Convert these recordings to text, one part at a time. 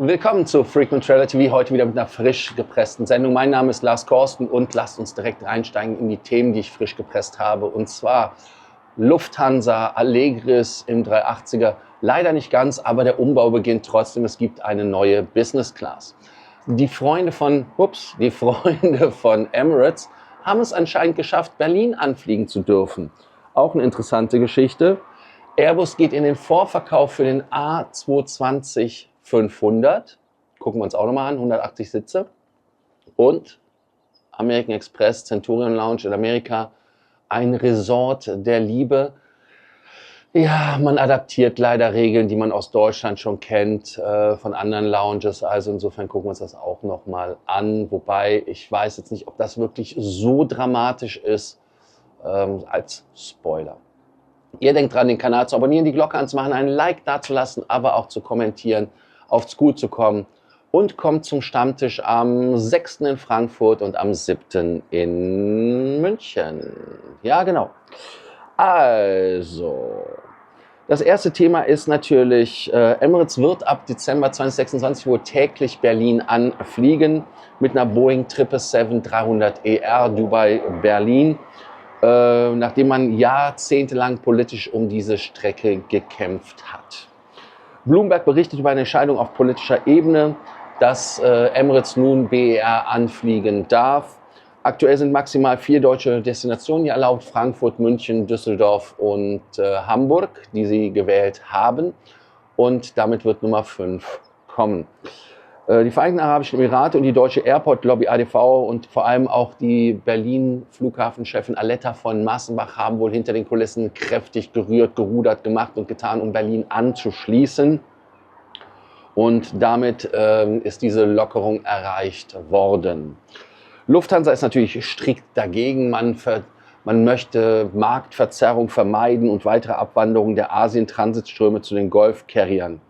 Willkommen zu Frequent Traveler TV, heute wieder mit einer frisch gepressten Sendung. Mein Name ist Lars Korsten und lasst uns direkt reinsteigen in die Themen, die ich frisch gepresst habe. Und zwar Lufthansa, Allegris im 380er. Leider nicht ganz, aber der Umbau beginnt trotzdem. Es gibt eine neue Business Class. Die Freunde von Emirates haben es anscheinend geschafft, Berlin anfliegen zu dürfen. Auch eine interessante Geschichte. Airbus geht in den Vorverkauf für den A220 500. Gucken wir uns auch nochmal an, 180 Sitze. Und American Express, Centurion Lounge in Amerika, ein Resort der Liebe. Ja, man adaptiert leider Regeln, die man aus Deutschland schon kennt, von anderen Lounges. Also insofern gucken wir uns das auch nochmal an. Wobei, ich weiß jetzt nicht, ob das wirklich so dramatisch ist, als Spoiler. Ihr denkt dran, den Kanal zu abonnieren, die Glocke anzumachen, einen Like dazulassen, aber auch zu kommentieren, auf School zu kommen und kommt zum Stammtisch am 6. in Frankfurt und am 7. in München. Ja, genau. Also, das erste Thema ist natürlich, Emirates wird ab Dezember 2026 wohl täglich Berlin anfliegen mit einer Boeing 777-300ER Dubai-Berlin. Nachdem man jahrzehntelang politisch um diese Strecke gekämpft hat. Bloomberg berichtet über eine Entscheidung auf politischer Ebene, dass Emirates nun BER anfliegen darf. Aktuell sind maximal 4 deutsche Destinationen hier erlaubt: Frankfurt, München, Düsseldorf und Hamburg, die sie gewählt haben. Und damit wird Nummer 5 kommen. Die Vereinigten Arabischen Emirate und die deutsche Airport-Lobby ADV und vor allem auch die Berlin-Flughafenchefin Aletta von Massenbach haben wohl hinter den Kulissen kräftig gerührt, gerudert, gemacht und getan, um Berlin anzuschließen. Und damit ist diese Lockerung erreicht worden. Lufthansa ist natürlich strikt dagegen. Man möchte Marktverzerrung vermeiden und weitere Abwanderung der Asien-Transitströme zu den Golf-Carriern.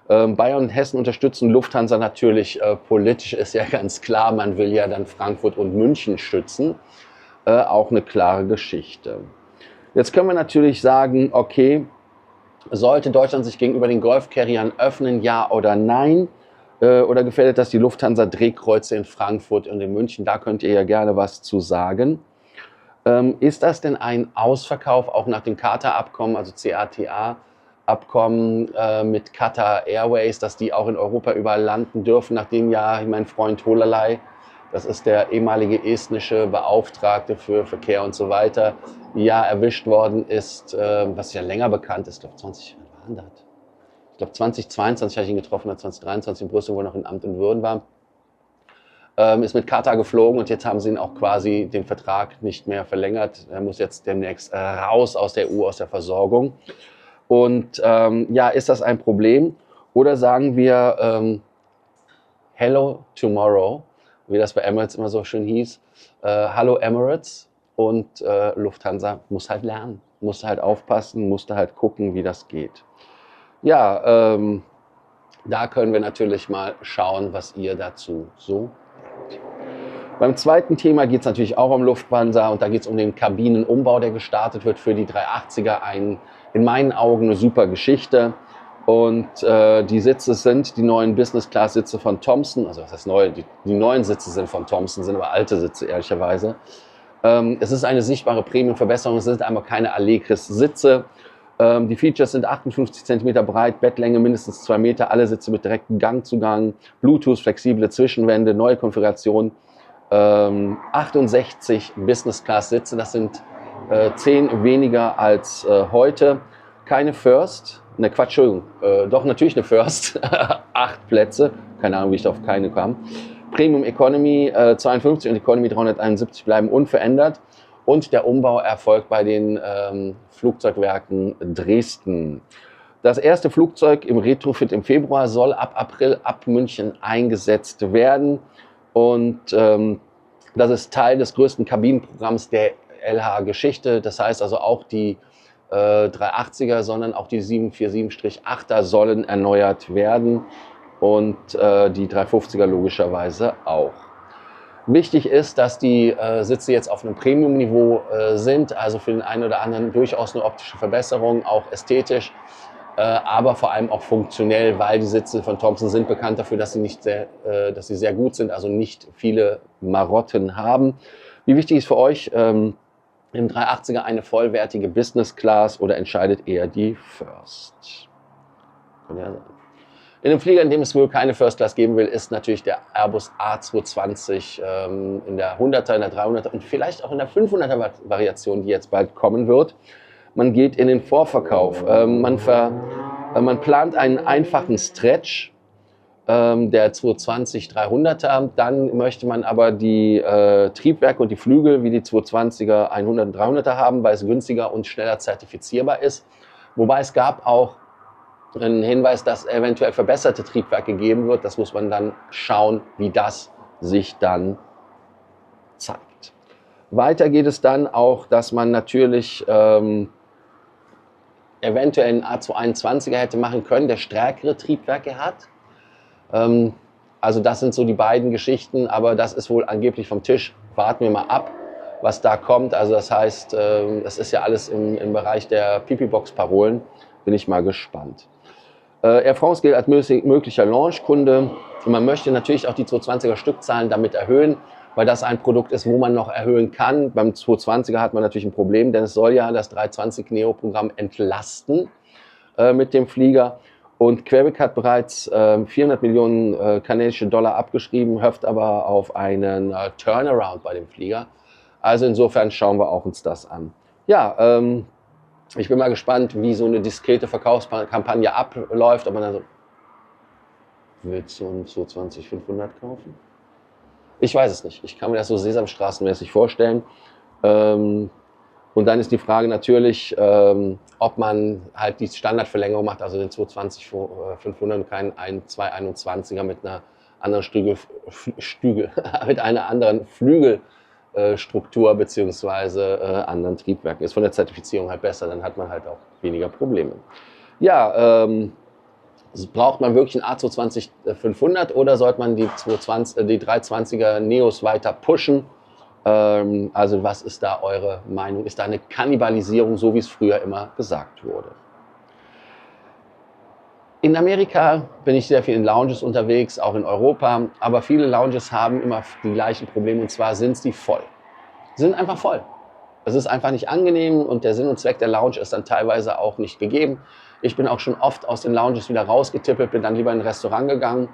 Bayern und Hessen unterstützen Lufthansa natürlich politisch, ist ja ganz klar. Man will ja dann Frankfurt und München schützen. Auch eine klare Geschichte. Jetzt können wir natürlich sagen, okay, sollte Deutschland sich gegenüber den Golf-Carriern öffnen, ja oder nein? Oder gefährdet das die Lufthansa-Drehkreuze in Frankfurt und in München? Da könnt ihr ja gerne was zu sagen. Ist das denn ein Ausverkauf, auch nach dem Qatar-Abkommen, also CATA? Abkommen mit Qatar Airways, dass die auch in Europa überall landen dürfen, nachdem ja mein Freund Holalay, das ist der ehemalige estnische Beauftragte für Verkehr und so weiter, ja erwischt worden ist, was ja länger bekannt ist, ich glaube 2022 habe ich ihn getroffen, 2023 in Brüssel, wo er noch in Amt und Würden war, ist mit Qatar geflogen und jetzt haben sie ihn auch quasi den Vertrag nicht mehr verlängert. Er muss jetzt demnächst raus aus der EU, aus der Versorgung. Und ja, ist das ein Problem? Oder sagen wir Hello Tomorrow, wie das bei Emirates immer so schön hieß. Hallo Emirates, und Lufthansa muss halt lernen, muss halt aufpassen, musste halt gucken, wie das geht. Ja, da können wir natürlich mal schauen, was ihr dazu so denkt. Beim zweiten Thema geht es natürlich auch um Lufthansa und da geht es um den Kabinenumbau, der gestartet wird für die 380er. In meinen Augen eine super Geschichte. Und die Sitze sind die neuen Business-Class-Sitze von Thomson. Also was heißt neu? Die neuen Sitze sind von Thomson, sind aber alte Sitze, ehrlicherweise. Es ist eine sichtbare Premium-Verbesserung. Es sind einmal keine Allegris-Sitze. Die Features sind 58 cm breit, Bettlänge mindestens 2 Meter, alle Sitze mit direktem Gangzugang, Bluetooth, flexible Zwischenwände, neue Konfiguration. 68 Business-Class-Sitze, das sind 10 weniger als heute. Keine First, ne Quatsch, Entschuldigung, doch natürlich eine First, 8 Plätze, keine Ahnung, wie ich auf keine kam. Premium Economy 52 und Economy 371 bleiben unverändert und der Umbau erfolgt bei den Flugzeugwerken Dresden. Das erste Flugzeug im Retrofit im Februar soll ab April ab München eingesetzt werden. Und das ist Teil des größten Kabinenprogramms der LH-Geschichte. Das heißt also auch die 380er, sondern auch die 747-8er sollen erneuert werden. Und die 350er logischerweise auch. Wichtig ist, dass die Sitze jetzt auf einem Premium-Niveau sind, also für den einen oder anderen durchaus eine optische Verbesserung, auch ästhetisch. aber vor allem auch funktionell, weil die Sitze von Thomson sind bekannt dafür, dass sie sehr gut sind, also nicht viele Marotten haben. Wie wichtig ist für euch im 380er eine vollwertige Business Class oder entscheidet eher die First? Kann ja sein. In einem Flieger, in dem es wohl keine First Class geben will, ist natürlich der Airbus A220 in der 100er, in der 300er und vielleicht auch in der 500er Variation, die jetzt bald kommen wird. Man geht in den Vorverkauf. Man plant einen einfachen Stretch der 220-300er. Dann möchte man aber die Triebwerke und die Flügel wie die 220er, 100er und 300er haben, weil es günstiger und schneller zertifizierbar ist. Wobei es gab auch einen Hinweis, dass eventuell verbesserte Triebwerke geben wird. Das muss man dann schauen, wie das sich dann zeigt. Weiter geht es dann auch, dass man natürlich eventuell einen A221er hätte machen können, der stärkere Triebwerke hat. Also das sind so die beiden Geschichten, aber das ist wohl angeblich vom Tisch. Warten wir mal ab, was da kommt. Also das heißt, es ist ja alles im Bereich der Pipi-Box-Parolen. Bin ich mal gespannt. Air France gilt als möglicher Launch-Kunde und man möchte natürlich auch die 220er Stückzahlen damit erhöhen, weil das ein Produkt ist, wo man noch erhöhen kann. Beim 220er hat man natürlich ein Problem, denn es soll ja das 320neo-Programm entlasten mit dem Flieger. Und Quebec hat bereits 400 Millionen kanadische Dollar abgeschrieben, hofft aber auf einen Turnaround bei dem Flieger. Also insofern schauen wir auch uns das an. Ja, ich bin mal gespannt, wie so eine diskrete Verkaufskampagne abläuft. Ob man dann so, willst du einen 220-500 kaufen? Ich weiß es nicht. Ich kann mir das so sesamstraßenmäßig vorstellen. Und dann ist die Frage natürlich, ob man halt die Standardverlängerung macht, also den 220-500 und keinen 221er mit einer anderen mit einer anderen Flügelstruktur beziehungsweise anderen Triebwerken. Ist von der Zertifizierung halt besser, dann hat man halt auch weniger Probleme. Ja, braucht man wirklich einen A220-500 oder sollte man die 320er Neos weiter pushen? Also was ist da eure Meinung? Ist da eine Kannibalisierung, so wie es früher immer gesagt wurde? In Amerika bin ich sehr viel in Lounges unterwegs, auch in Europa, aber viele Lounges haben immer die gleichen Probleme und zwar sind sie voll. Sie sind einfach voll. Es ist einfach nicht angenehm und der Sinn und Zweck der Lounge ist dann teilweise auch nicht gegeben. Ich bin auch schon oft aus den Lounges wieder rausgetippelt, bin dann lieber in ein Restaurant gegangen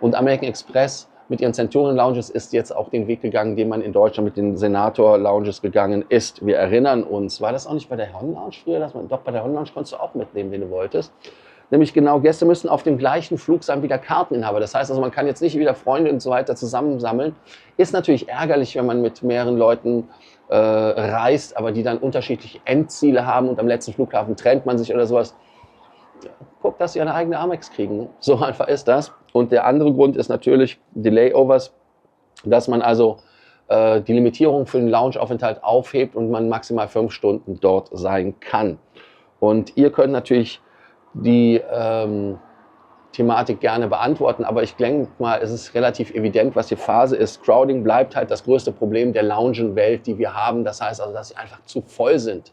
und American Express mit ihren Centurion Lounges ist jetzt auch den Weg gegangen, den man in Deutschland mit den Senator Lounges gegangen ist. Wir erinnern uns, war das auch nicht bei der Hon Lounge früher? Doch, bei der Hon Lounge konntest du auch mitnehmen, wen du wolltest. Nämlich genau, Gäste müssen auf dem gleichen Flug sein wie der Karteninhaber. Das heißt also, man kann jetzt nicht wieder Freunde und so weiter zusammensammeln. Ist natürlich ärgerlich, wenn man mit mehreren Leuten reist, aber die dann unterschiedliche Endziele haben und am letzten Flughafen trennt man sich oder sowas. Guckt, dass sie eine eigene Amex kriegen. Ne? So einfach ist das. Und der andere Grund ist natürlich die Layovers, dass man also die Limitierung für den Loungeaufenthalt aufhebt und man maximal 5 Stunden dort sein kann. Und ihr könnt natürlich die Thematik gerne beantworten, aber ich denke mal, es ist relativ evident, was die Phase ist. Crowding bleibt halt das größte Problem der Loungenwelt, die wir haben. Das heißt also, dass sie einfach zu voll sind.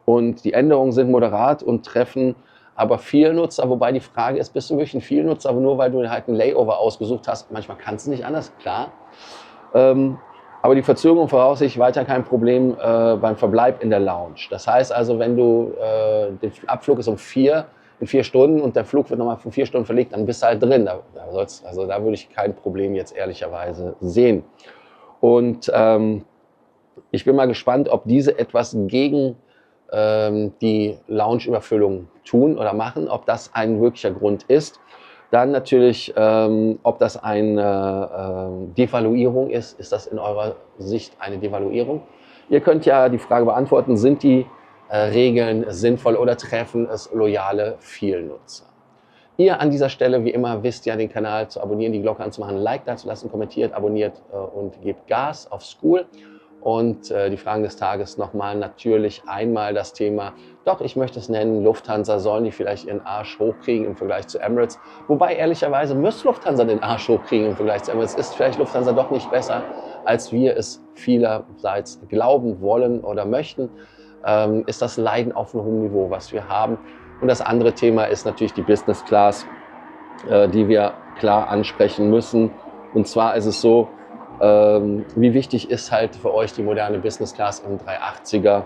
Und die Änderungen sind moderat und treffen aber Vielnutzer, wobei die Frage ist, bist du wirklich ein Vielnutzer, aber nur weil du halt einen Layover ausgesucht hast, manchmal kannst du nicht anders, klar. Aber die Verzögerung voraussichtlich weiter kein Problem beim Verbleib in der Lounge. Das heißt also, wenn du, der Abflug ist in 4 Stunden und der Flug wird nochmal für 4 Stunden verlegt, dann bist du halt drin. Also da würde ich kein Problem jetzt ehrlicherweise sehen. Und ich bin mal gespannt, ob diese etwas gegen die Lounge-Überfüllung tun oder machen, ob das ein wirklicher Grund ist. Dann natürlich, ob das eine Devaluierung ist. Ist das in eurer Sicht eine Devaluierung? Ihr könnt ja die Frage beantworten, sind die Regeln sinnvoll oder treffen es loyale Vielnutzer? Ihr an dieser Stelle, wie immer, wisst ja, den Kanal zu abonnieren, die Glocke anzumachen, ein Like dazulassen, kommentiert, abonniert und gebt Gas auf School. Und die Fragen des Tages nochmal natürlich einmal das Thema, doch ich möchte es nennen, Lufthansa, sollen die vielleicht ihren Arsch hochkriegen im Vergleich zu Emirates? Wobei ehrlicherweise müsste Lufthansa den Arsch hochkriegen im Vergleich zu Emirates. Ist vielleicht Lufthansa doch nicht besser, als wir es vielerseits glauben wollen oder möchten? Ist das Leiden auf einem hohen Niveau, was wir haben? Und das andere Thema ist natürlich die Business Class, die wir klar ansprechen müssen. Und zwar ist es so, wie wichtig ist halt für euch die moderne Business Class im 380er,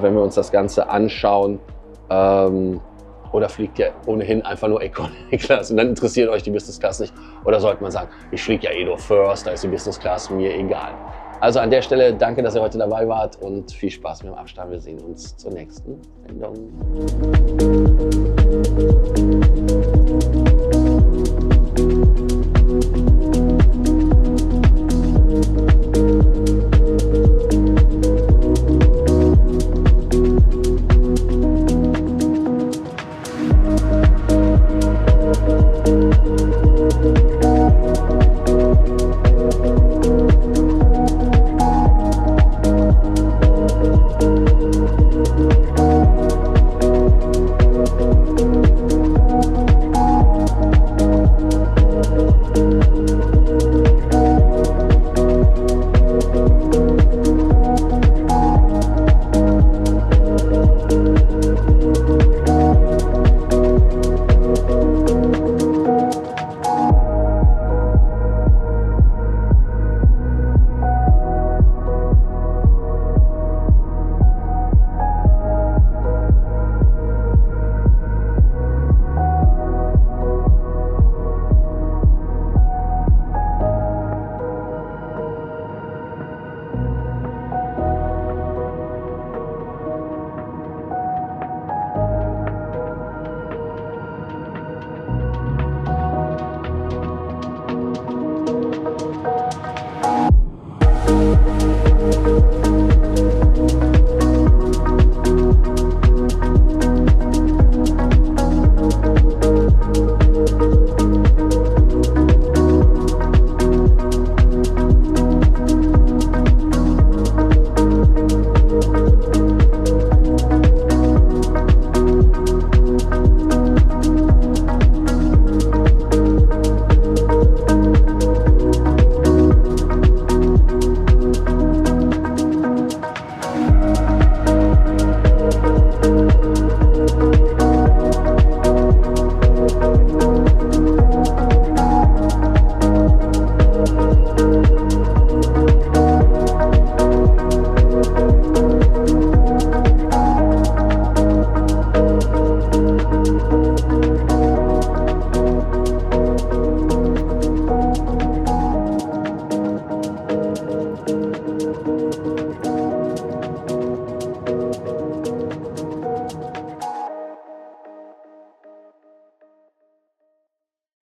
wenn wir uns das Ganze anschauen. Oder fliegt ihr ohnehin einfach nur Economy Class und dann interessiert euch die Business Class nicht? Oder sollte man sagen, ich fliege ja eh nur First, da ist die Business Class mir egal. Also an der Stelle danke, dass ihr heute dabei wart und viel Spaß mit dem Abstand. Wir sehen uns zur nächsten Sendung.